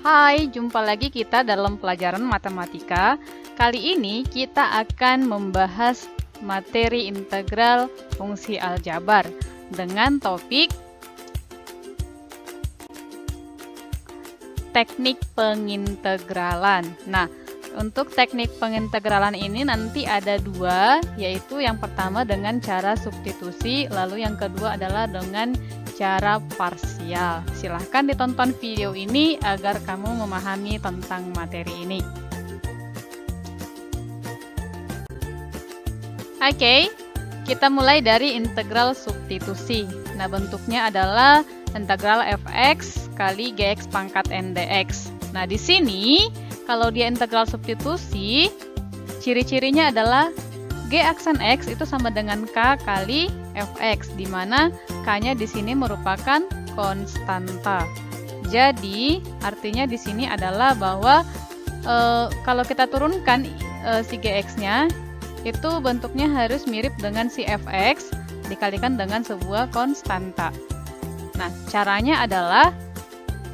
Hai, jumpa lagi kita dalam pelajaran matematika. Kali ini kita akan membahas materi integral fungsi aljabar dengan topik teknik pengintegralan. Nah, untuk teknik pengintegralan ini nanti ada dua, yaitu yang pertama dengan cara substitusi, lalu yang kedua adalah dengan cara parsial. Silahkan ditonton video ini agar kamu memahami tentang materi ini. Oke, kita mulai dari integral substitusi. Nah, bentuknya adalah integral fx kali gx pangkat n dx. Nah, di sini kalau dia integral substitusi, ciri-cirinya adalah G aksen X itu sama dengan K kali Fx, di mana K-nya di sini merupakan konstanta. Jadi, artinya di sini adalah bahwa kalau kita turunkan si Gx-nya, itu bentuknya harus mirip dengan si Fx dikalikan dengan sebuah konstanta. Nah, caranya adalah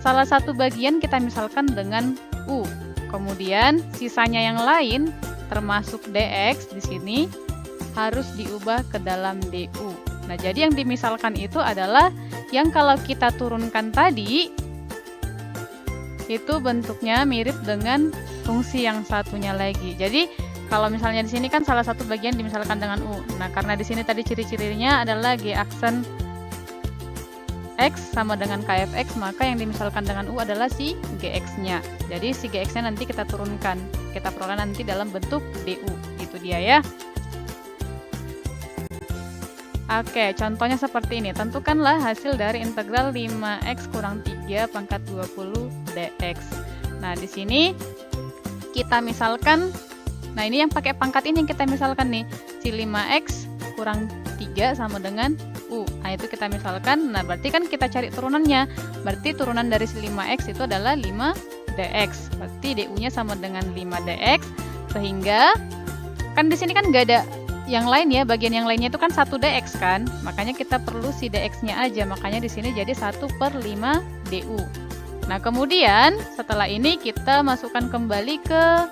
salah satu bagian kita misalkan dengan U. Kemudian, sisanya yang lain termasuk dx di sini harus diubah ke dalam du. Nah, jadi yang dimisalkan itu adalah yang kalau kita turunkan tadi itu bentuknya mirip dengan fungsi yang satunya lagi. Jadi kalau misalnya di sini kan salah satu bagian dimisalkan dengan u. Nah, karena di sini tadi ciri-cirinya adalah g aksen X sama dengan kfx, maka yang dimisalkan dengan U adalah si Gx-nya. Jadi si Gx-nya nanti kita turunkan. Kita peroleh nanti dalam bentuk DU. Itu dia ya. Oke, contohnya seperti ini. Tentukanlah hasil dari integral 5x kurang 3 pangkat 20 dx. Nah, di sini kita misalkan, nah ini yang pakai pangkat ini yang kita misalkan nih. Si 5x kurang 3 sama dengan U. Nah, itu kita misalkan. Nah, berarti kan kita cari turunannya. Berarti turunan dari si 5x itu adalah 5dx. Berarti du-nya sama dengan 5dx. Sehingga kan di sini kan nggak ada yang lain ya. Bagian yang lainnya itu kan 1dx kan. Makanya kita perlu si dx-nya aja. Makanya di sini jadi 1/5 du. Nah, kemudian setelah ini kita masukkan kembali ke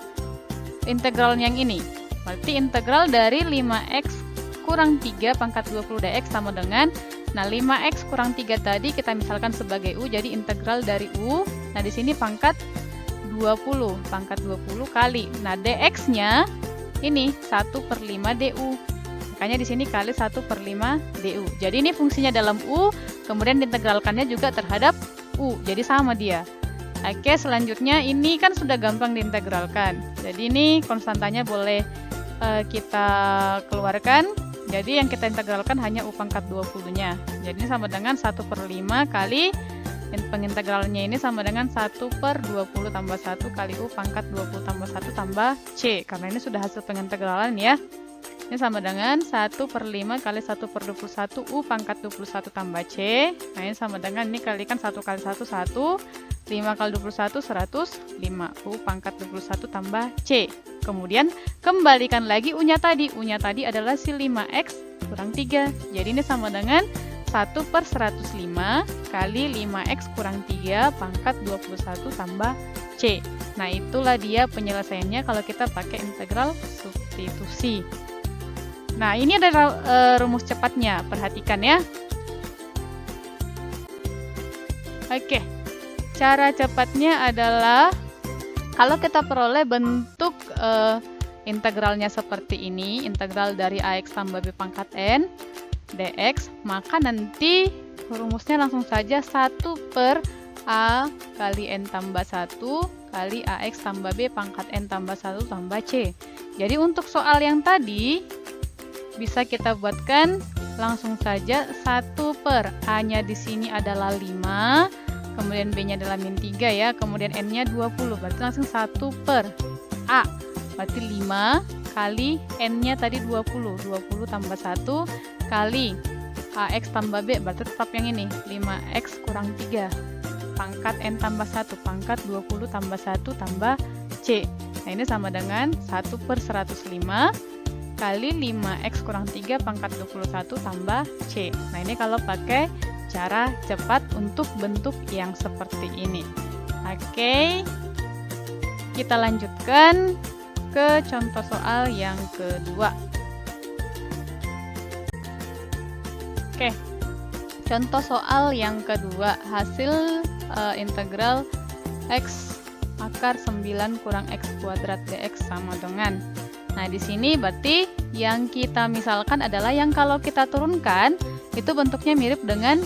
integral yang ini. Berarti integral dari 5x kurang 3 pangkat 20 dx sama dengan, nah 5x kurang 3 tadi kita misalkan sebagai u, jadi integral dari u. Nah, di sini pangkat 20 kali. Nah, dx-nya ini 1/5 du. Makanya di sini kali 1/5 du. Jadi ini fungsinya dalam u, kemudian diintegralkannya juga terhadap u. Jadi sama dia. Oke, selanjutnya ini kan sudah gampang diintegralkan. Jadi ini konstantanya boleh kita keluarkan. Jadi yang kita integralkan hanya u pangkat 20-nya. Jadi ini sama dengan 1/5 kali pengintegralnya ini sama dengan 1/20 tambah 1 kali u pangkat 20 tambah 1 tambah c. Karena ini sudah hasil pengintegralan ya. Ini sama dengan 1/5 kali 1/21 u pangkat 21 tambah c. Nah, ini sama dengan, ini kalikan 1 kali 1, 1. 5 kali 21, 105. U pangkat 21 tambah c. Kemudian kembalikan lagi u-nya tadi. U-nya tadi adalah si 5x kurang 3. Jadi ini sama dengan 1/105 kali 5x kurang 3 pangkat 21 tambah c. Nah, itulah dia penyelesaiannya kalau kita pakai integral substitusi. Nah, ini adalah rumus cepatnya. Perhatikan ya. Oke. Cara cepatnya adalah kalau kita peroleh bentuk integralnya seperti ini, integral dari ax tambah b pangkat n dx, maka nanti rumusnya langsung saja 1/a kali n tambah 1 kali ax tambah b pangkat n tambah 1 tambah c. Jadi untuk soal yang tadi bisa kita buatkan langsung saja 1/a-nya di sini adalah 5, kemudian b-nya adalah -3 ya, kemudian n-nya 20, berarti langsung 1/a, berarti 5 kali n-nya tadi 20 tambah 1 kali ax tambah b, berarti tetap yang ini, 5x kurang 3 pangkat n tambah 1 pangkat 20 tambah 1 tambah c. Nah, ini sama dengan 1/105 kali 5x kurang 3 pangkat 21 tambah c. Nah, ini kalau pakai cara cepat untuk bentuk yang seperti ini. Oke, kita lanjutkan ke contoh soal yang kedua. Oke, contoh soal yang kedua, hasil integral x akar 9 kurang x kuadrat dx sama dengan. Nah, di sini berarti yang kita misalkan adalah yang kalau kita turunkan itu bentuknya mirip dengan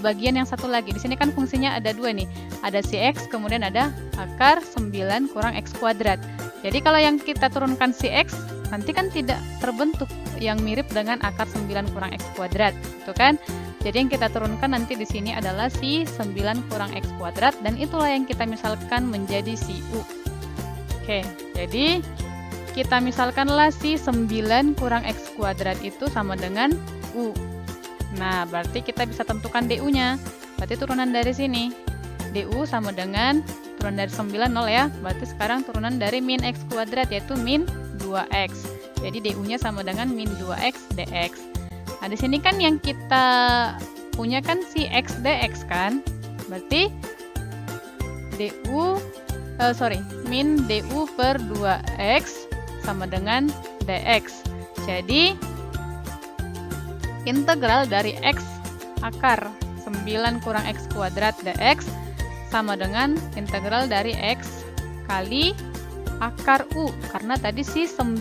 bagian yang satu lagi. Di sini kan fungsinya ada dua nih. Ada si x, kemudian ada akar 9 kurang x kuadrat. Jadi kalau yang kita turunkan si x, nanti kan tidak terbentuk yang mirip dengan akar 9 kurang x kuadrat, gitu kan? Jadi yang kita turunkan nanti di sini adalah si 9 kurang x kuadrat, dan itulah yang kita misalkan menjadi si u. Oke, jadi kita misalkanlah si 9 kurang x kuadrat itu sama dengan u. Nah, berarti kita bisa tentukan du-nya. Berarti turunan dari sini. Du sama dengan turunan dari 9, 0 ya. Berarti sekarang turunan dari min x kuadrat, yaitu min 2x. Jadi du-nya sama dengan min 2x dx. Nah, di sini kan yang kita punya kan si x dx kan. Berarti min du per 2x sama dengan dx. Jadi integral dari x akar 9 kurang x kuadrat dx sama dengan integral dari x kali akar u, karena tadi si 9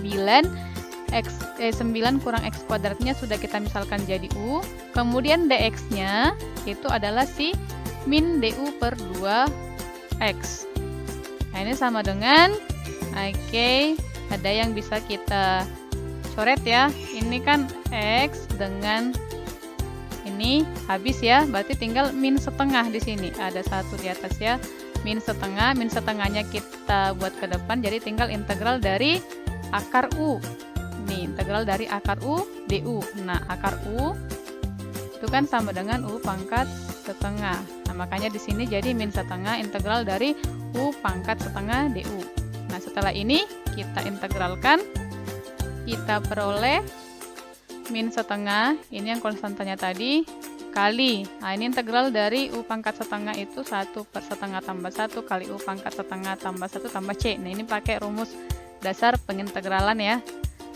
kurang x kuadratnya sudah kita misalkan jadi u, kemudian dx-nya itu adalah si min du per 2x. Nah, ini sama dengan, oke, ada yang bisa kita coret ya. Ini kan x dengan ini habis ya, berarti tinggal min setengah di sini. Ada satu di atas ya, min setengah. Min setengahnya kita buat ke depan, jadi tinggal integral dari akar u. Nih, integral dari akar u du. Nah, akar u itu kan sama dengan u pangkat setengah. Nah, makanya di sini jadi min setengah integral dari u pangkat setengah du. Nah, setelah ini kita integralkan, kita peroleh min setengah, ini yang konstantanya tadi, kali, nah ini integral dari u pangkat setengah itu 1 per setengah tambah 1 kali u pangkat setengah tambah 1 tambah c. Nah, ini pakai rumus dasar pengintegralan ya.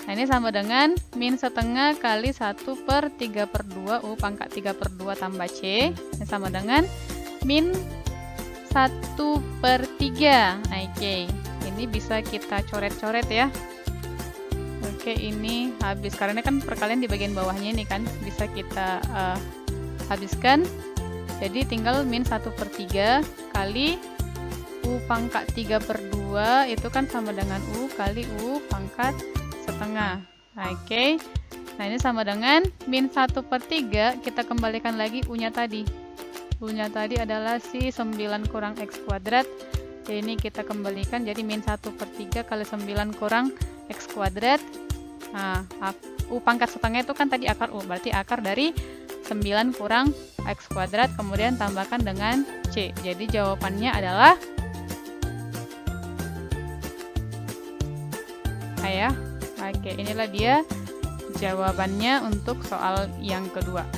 Nah, ini sama dengan min setengah kali 1 per 3 per 2 u pangkat 3 per 2 tambah c. Ini sama dengan min 1 per 3. Oke, ini bisa kita coret-coret ya. Oke, ini habis, karena kan perkalian di bagian bawahnya ini kan bisa kita habiskan. Jadi tinggal min 1 per 3 kali u pangkat 3 per 2 itu kan sama dengan u kali u pangkat setengah. Oke, nah ini sama dengan min 1 per 3, kita kembalikan lagi u-nya tadi. U-nya tadi adalah si 9 kurang x kuadrat. Jadi ini kita kembalikan, jadi min 1 per 3 kali 9 kurang x kuadrat. Nah, u pangkat setengah itu kan tadi akar u, berarti akar dari 9 kurang x kuadrat, kemudian tambahkan dengan c. Jadi jawabannya adalah ya. Oke, inilah dia jawabannya untuk soal yang kedua.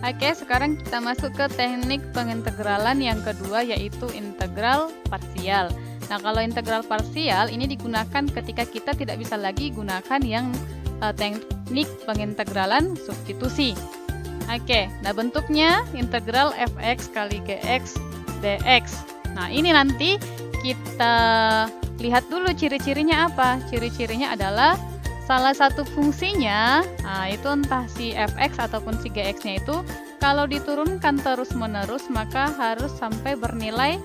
Oke, sekarang kita masuk ke teknik pengintegralan yang kedua, yaitu integral parsial. Nah, kalau integral parsial ini digunakan ketika kita tidak bisa lagi gunakan yang teknik pengintegralan substitusi. Oke, nah bentuknya integral fx kali gx dx. Nah, ini nanti kita lihat dulu ciri-cirinya apa. Ciri-cirinya adalah salah satu fungsinya, nah itu entah si fx ataupun si gx-nya itu kalau diturunkan terus-menerus maka harus sampai bernilai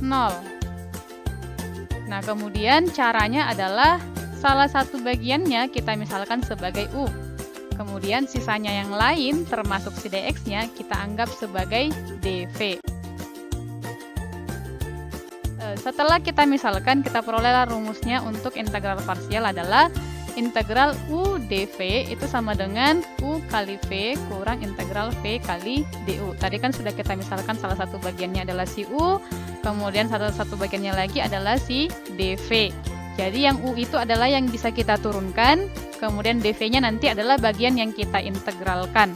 0. Nah, kemudian caranya adalah salah satu bagiannya kita misalkan sebagai u. Kemudian sisanya yang lain termasuk si dx-nya kita anggap sebagai dv. Setelah kita misalkan, kita perolehlah rumusnya untuk integral parsial adalah integral u dv itu sama dengan u kali v kurang integral v kali du. Tadi kan sudah kita misalkan salah satu bagiannya adalah si u, kemudian salah satu bagiannya lagi adalah si dv. Jadi yang u itu adalah yang bisa kita turunkan, kemudian dv-nya nanti adalah bagian yang kita integralkan.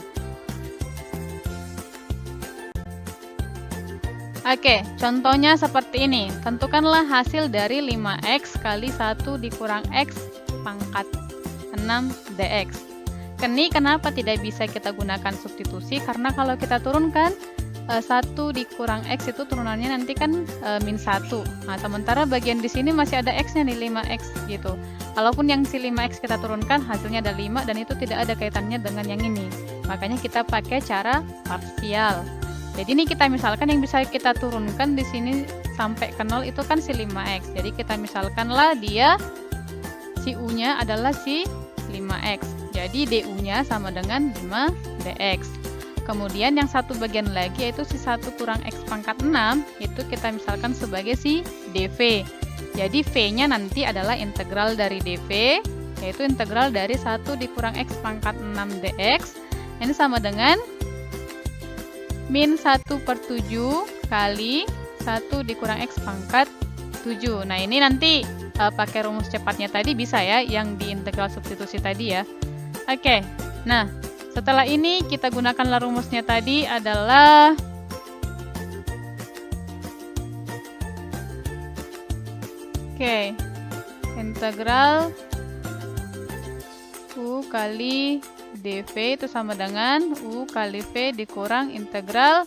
Oke, contohnya seperti ini. Tentukanlah hasil dari 5x kali 1 dikurang x pangkat 6 dx. Kenapa tidak bisa kita gunakan substitusi? Karena kalau kita turunkan 1 dikurang x itu turunannya nanti kan min 1. Nah, sementara bagian di sini masih ada x-nya nih, 5x gitu. Kalaupun yang si 5x kita turunkan, hasilnya ada 5 dan itu tidak ada kaitannya dengan yang ini. Makanya kita pakai cara parsial. Jadi ini kita misalkan yang bisa kita turunkan di sini sampai ke 0 itu kan si 5x. Jadi kita misalkanlah dia si u-nya adalah si 5x. Jadi du-nya sama dengan 5dx. Kemudian yang satu bagian lagi yaitu si 1 kurang x pangkat 6 itu kita misalkan sebagai si dv. Jadi v-nya nanti adalah integral dari dv, yaitu integral dari 1 dikurang x pangkat 6 dx. Ini sama dengan min 1/7 kali 1 dikurang x pangkat 7. Nah, ini nanti pakai rumus cepatnya tadi bisa ya, yang di integral substitusi tadi ya. Oke, nah setelah ini kita gunakanlah rumusnya tadi adalah integral u kali dv itu sama dengan u kali v dikurang integral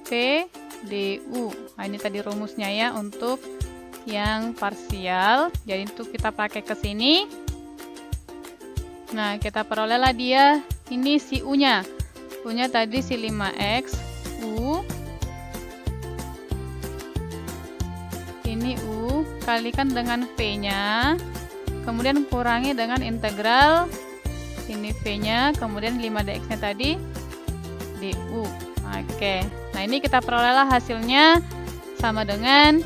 v du. Nah, ini tadi rumusnya ya untuk yang parsial. Jadi itu kita pakai ke sini. Nah, kita perolehlah dia ini si u-nya. U-nya tadi si 5x u. Ini u kalikan dengan v-nya. Kemudian kurangi dengan integral ini v-nya, kemudian 5dx-nya tadi du. Oke, nah ini kita perolehlah hasilnya sama dengan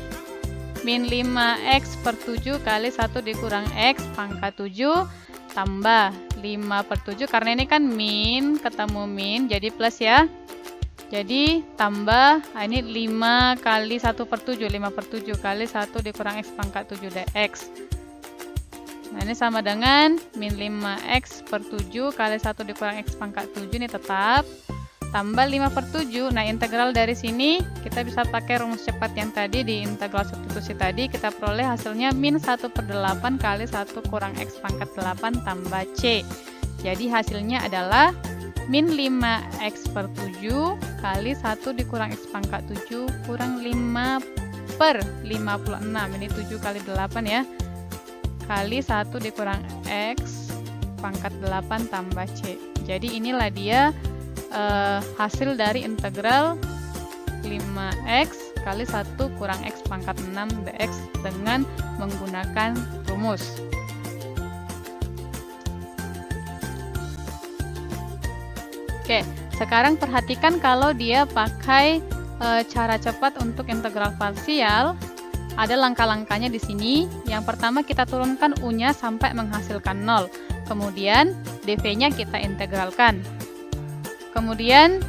min 5x/7 kali 1 dikurang x pangkat 7 tambah 5/7, karena ini kan min ketemu min jadi plus ya. Jadi tambah, ini 5 kali 1/7, 5/7 kali 1 dikurang x pangkat 7 dx. Nah, ini sama dengan min 5x/7 kali 1 dikurang x pangkat 7 ini tetap. Tambah 5/7. Nah, integral dari sini kita bisa pakai rumus cepat yang tadi di integral substitusi tadi. Kita peroleh hasilnya min 1/8 kali 1 kurang x pangkat 8 tambah c. Jadi hasilnya adalah min 5x/7 kali 1 dikurang x pangkat 7 kurang 5/56. Ini 7 kali 8 ya. Kali 1 dikurang x pangkat 8 tambah c. Jadi inilah dia hasil dari integral 5x kali 1 kurang x pangkat 6 dx dengan menggunakan rumus. Oke, sekarang perhatikan kalau dia pakai cara cepat untuk integral parsial. Ada langkah-langkahnya di sini. Yang pertama kita turunkan u-nya sampai menghasilkan 0. Kemudian dv-nya kita integralkan. Kemudian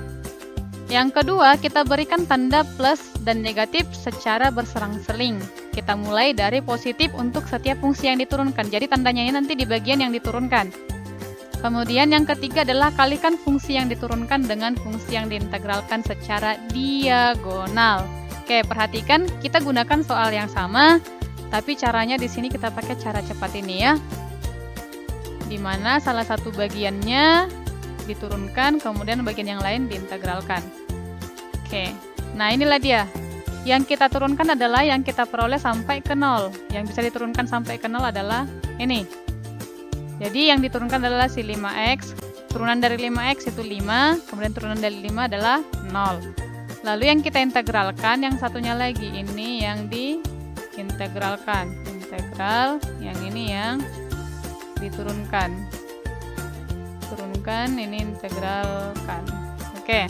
yang kedua kita berikan tanda plus dan negatif secara berselang-seling. Kita mulai dari positif untuk setiap fungsi yang diturunkan. Jadi tandanya ini nanti di bagian yang diturunkan. Kemudian yang ketiga adalah kalikan fungsi yang diturunkan dengan fungsi yang diintegralkan secara diagonal. Oke, perhatikan kita gunakan soal yang sama, tapi caranya di sini kita pakai cara cepat ini ya. Dimana salah satu bagiannya diturunkan, kemudian bagian yang lain diintegralkan. Oke, nah inilah dia. Yang kita turunkan adalah yang kita peroleh sampai ke 0. Yang bisa diturunkan sampai ke 0 adalah ini. Jadi yang diturunkan adalah si 5x. Turunan dari 5x itu 5, kemudian turunan dari 5 adalah 0. Lalu yang kita integralkan, yang satunya lagi, ini yang diintegralkan. Integral, yang ini yang diturunkan. Turunkan, ini integralkan. Oke.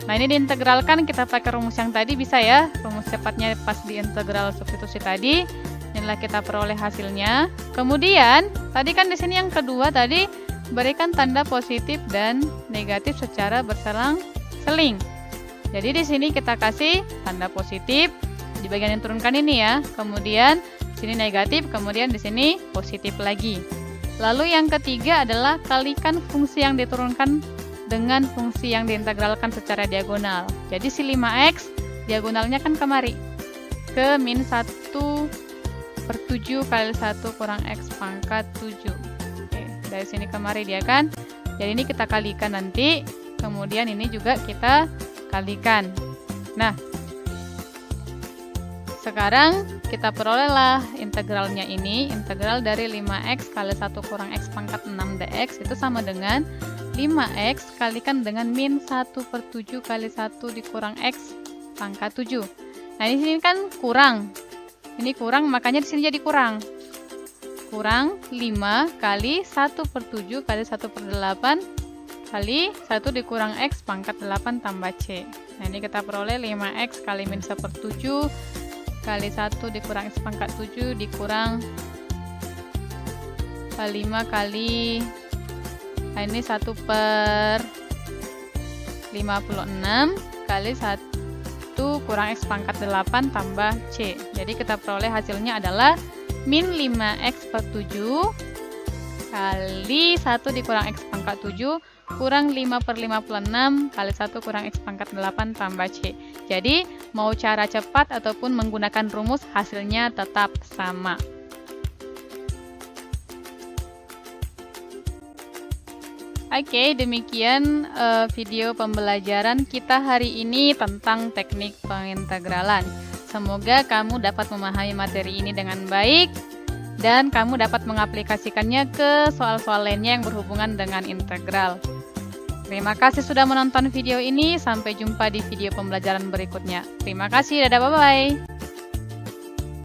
Nah, ini diintegralkan, kita pakai rumus yang tadi bisa ya. Rumus cepatnya pas di integral substitusi tadi. Inilah kita peroleh hasilnya. Kemudian, tadi kan di sini yang kedua tadi berikan tanda positif dan negatif secara berselang-seling. Jadi di sini kita kasih tanda positif di bagian yang turunkan ini ya. Kemudian sini negatif, kemudian di sini positif lagi. Lalu yang ketiga adalah kalikan fungsi yang diturunkan dengan fungsi yang diintegralkan secara diagonal. Jadi si 5x diagonalnya kan kemari, ke min 1/7 kali 1 kurang X pangkat 7. Oke, dari sini kemari dia kan. Jadi ini kita kalikan nanti, kemudian ini juga kita kalikan. Nah, sekarang kita perolehlah integralnya ini. Integral dari 5X kali 1 kurang X pangkat 6 dx itu sama dengan 5X kalikan dengan min 1/7 kali 1 dikurang X pangkat 7. Nah, di sini kan kurang. Ini kurang, makanya di sini jadi kurang. Kurang 5 kali 1/7 kali 1/8 kali 1 dikurang X pangkat 8 tambah C. Nah, ini kita peroleh 5X kali min 1/7 kali 1 dikurang X pangkat 7 dikurang 5 kali, nah ini 1/56 kali 1 kurang X pangkat 8 tambah C. Jadi kita peroleh hasilnya adalah min 5X/7 kali 1 dikurang X pangkat 7 kurang 5/56 kali 1 kurang X pangkat 8 tambah C. Jadi, mau cara cepat ataupun menggunakan rumus, hasilnya tetap sama. Oke, demikian video pembelajaran kita hari ini tentang teknik pengintegralan. Semoga kamu dapat memahami materi ini dengan baik dan kamu dapat mengaplikasikannya ke soal-soal lainnya yang berhubungan dengan integral. Terima kasih sudah menonton video ini. Sampai jumpa di video pembelajaran berikutnya. Terima kasih, dadah, bye-bye.